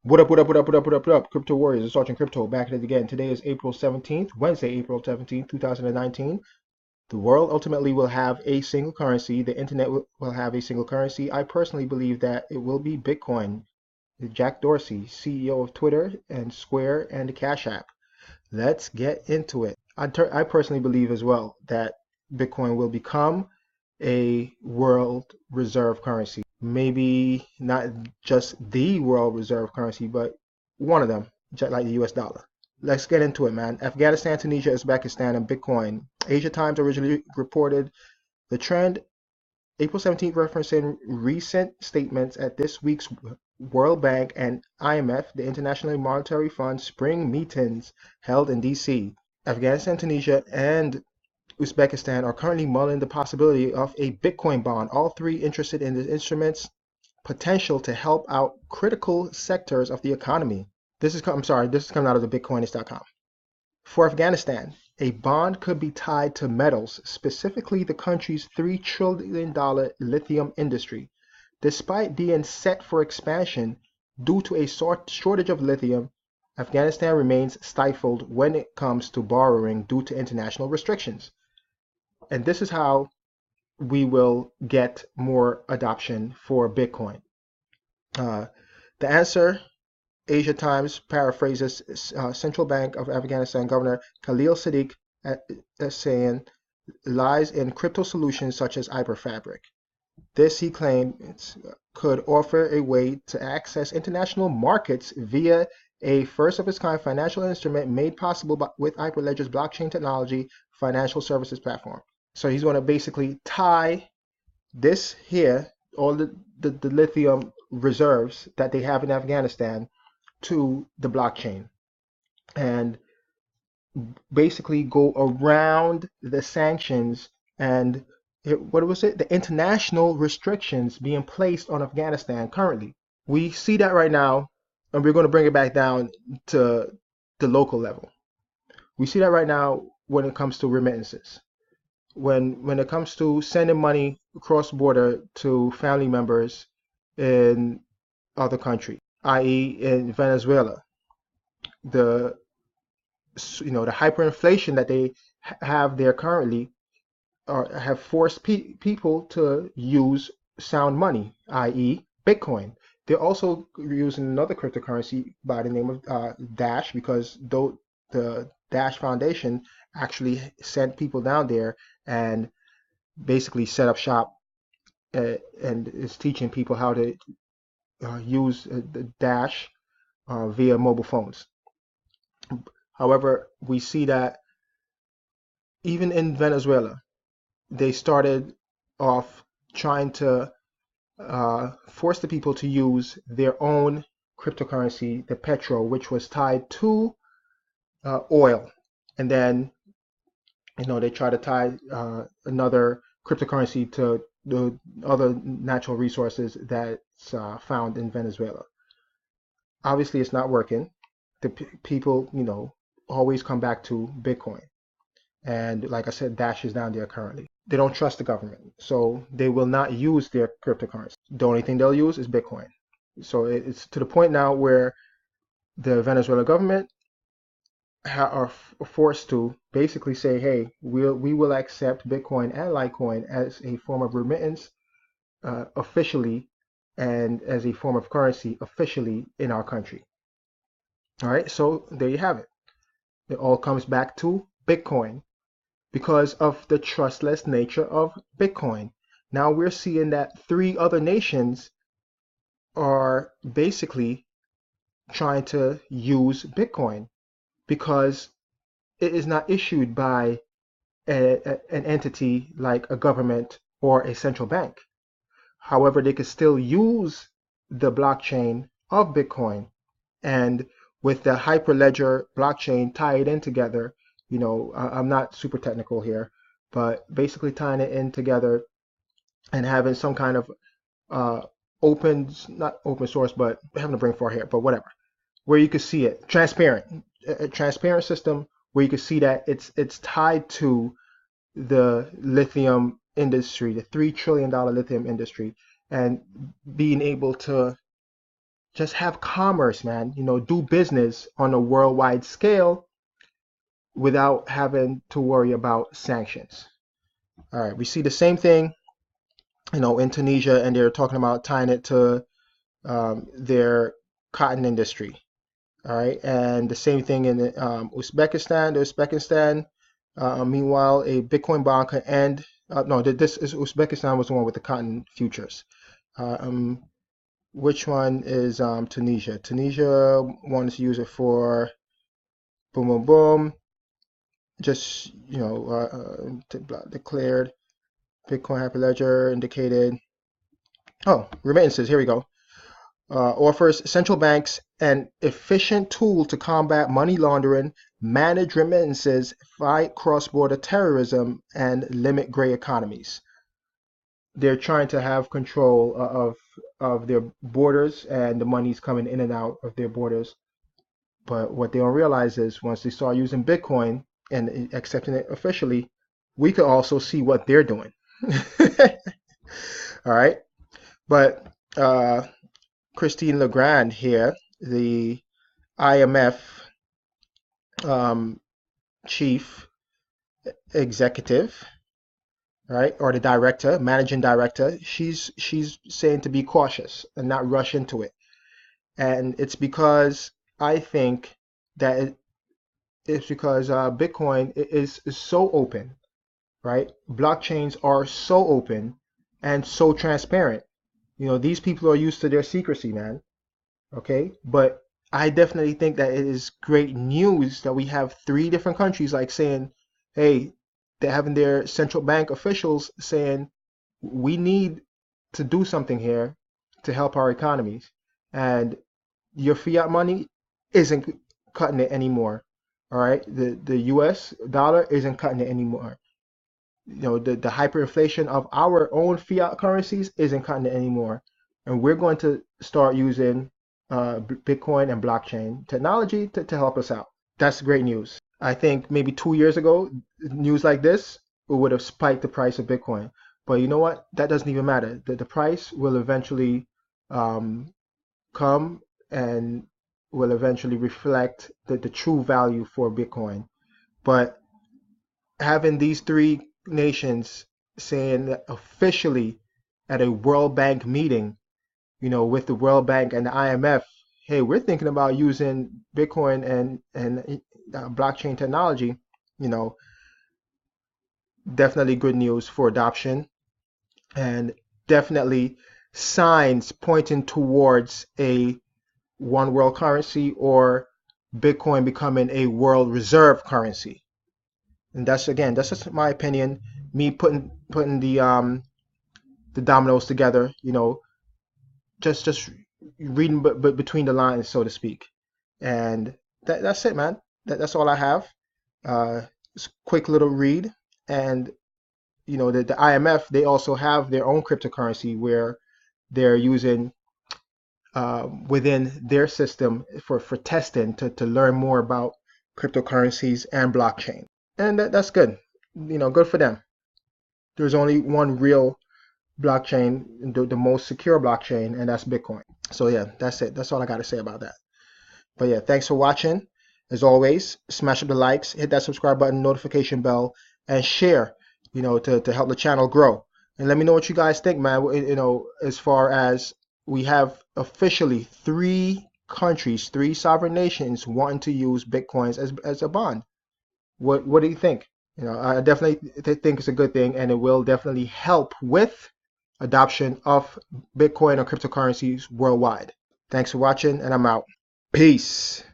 What up, what up, what up, what up, what up, what up? Crypto Warriors, it's Sergeant Crypto back at it again. Today is April 17th, Wednesday, April 17th, 2019. The world ultimately will have a single currency. The internet will have a single currency. I personally believe that it will be Bitcoin. Jack Dorsey, CEO of Twitter and Square and the Cash App. Let's get into it. I personally believe as well that Bitcoin will become a world reserve currency. Maybe not just the world reserve currency, but one of them, just like the US dollar. Let's get into it, man. Afghanistan, Tunisia, Uzbekistan, and Bitcoin. Asia Times originally reported the trend April 17th, referencing recent statements at this week's World Bank and IMF, the International Monetary Fund, spring meetings held in DC. Afghanistan, Tunisia, and Uzbekistan are currently mulling the possibility of a Bitcoin bond, all three interested in the instrument's potential to help out critical sectors of the economy. This is coming out of the Bitcoinist.com. For Afghanistan, a bond could be tied to metals, specifically the country's $3 trillion lithium industry. Despite being set for expansion due to a shortage of lithium, Afghanistan remains stifled when it comes to borrowing due to international restrictions. And this is how we will get more adoption for Bitcoin. The answer, Asia Times paraphrases Central Bank of Afghanistan Governor Khalil Sadiq as saying, lies in crypto solutions such as Hyperfabric. This, he claimed, could offer a way to access international markets via a first-of-its-kind financial instrument made possible with Hyperledger's blockchain technology financial services platform. So he's going to basically tie this here, all the lithium reserves that they have in Afghanistan, to the blockchain, and basically go around the sanctions and the international restrictions being placed on Afghanistan currently. We see that right now, and we're going to bring it back down to the local level. We see that right now when it comes to remittances. When it comes to sending money cross border to family members in other countries, i.e. in Venezuela, the hyperinflation that they have there currently have forced people to use sound money, i.e. Bitcoin. They're also using another cryptocurrency by the name of Dash, because the Dash Foundation actually sent people down there and basically set up shop and is teaching people how to use the Dash via mobile phones. However, we see that even in Venezuela, they started off trying to force the people to use their own cryptocurrency, the petro, which was tied to oil. And then, they try to tie another cryptocurrency to the other natural resources that's found in Venezuela. Obviously, it's not working. The people, always come back to Bitcoin. And like I said, Dash is down there currently. They don't trust the government, so they will not use their cryptocurrency. The only thing they'll use is Bitcoin. So it's to the point now where the Venezuela government are forced to basically say, hey, we will accept Bitcoin and Litecoin as a form of remittance officially, and as a form of currency officially in our country. All right, so there you have it. It all comes back to Bitcoin because of the trustless nature of Bitcoin. Now we're seeing that 3 other nations are basically trying to use Bitcoin because it is not issued by an entity like a government or a central bank. However, they could still use the blockchain of Bitcoin, and with the Hyperledger blockchain tied in together, I'm not super technical here, but basically tying it in together and having some kind of not open source, but having a brain fart here, but whatever, where you can see it, a transparent system where you can see that it's tied to the lithium industry, the $3 trillion lithium industry, and being able to just have commerce, man. Do business on a worldwide scale without having to worry about sanctions. All right, we see the same thing, in Tunisia, and they're talking about tying it to their cotton industry. All right, and the same thing in Uzbekistan. Meanwhile, a Bitcoin bond can end. No, this is Uzbekistan was the one with the cotton futures. Which one is Tunisia? Tunisia wants to use it for boom, boom, boom. Just declared Bitcoin Hyperledger indicated. Oh, remittances. Here we go. Offers central banks an efficient tool to combat money laundering, manage remittances, fight cross-border terrorism, and limit gray economies. They're trying to have control of their borders, and the money's coming in and out of their borders. But what they don't realize is once they start using Bitcoin and accepting it officially, we could also see what they're doing. All right. But Christine Legrand here, the IMF chief executive, right, or the director, managing director, she's saying to be cautious and not rush into it. And it's because I think that it's because Bitcoin is so open, right? Blockchains are so open and so transparent. These people are used to their secrecy, man. Okay, but I definitely think that it is great news that we have 3 different countries like saying, hey, they're having their central bank officials saying we need to do something here to help our economies, and your fiat money isn't cutting it anymore. All right, the US dollar isn't cutting it anymore. The hyperinflation of our own fiat currencies isn't cutting it anymore, and we're going to start using Bitcoin and blockchain technology to help us out. That's great news. I think maybe 2 years ago, news like this would have spiked the price of Bitcoin. But you know what? That doesn't even matter. The price will eventually come and will eventually reflect the true value for Bitcoin. But having these 3 nations saying that officially at a World Bank meeting, with the World Bank and the IMF, hey, we're thinking about using Bitcoin and blockchain technology, definitely good news for adoption, and definitely signs pointing towards a one world currency or Bitcoin becoming a world reserve currency. And that's just my opinion, me putting the dominoes together, just reading between the lines, so to speak. And that's it, man. That's all I have. It's a quick little read. And the IMF, they also have their own cryptocurrency where they're using within their system for testing to learn more about cryptocurrencies and blockchain. And that's good. Good for them. There's only one real blockchain, the most secure blockchain, and that's Bitcoin. So yeah, that's it. That's all I got to say about that. But yeah, thanks for watching. As always, smash up the likes, hit that subscribe button, notification bell, and share, to help the channel grow. And let me know what you guys think, man. As far as we have officially 3 countries, 3 sovereign nations wanting to use Bitcoins as a bond. What do you think? I definitely think it's a good thing, and it will definitely help with adoption of Bitcoin or cryptocurrencies worldwide. Thanks for watching, and I'm out. Peace.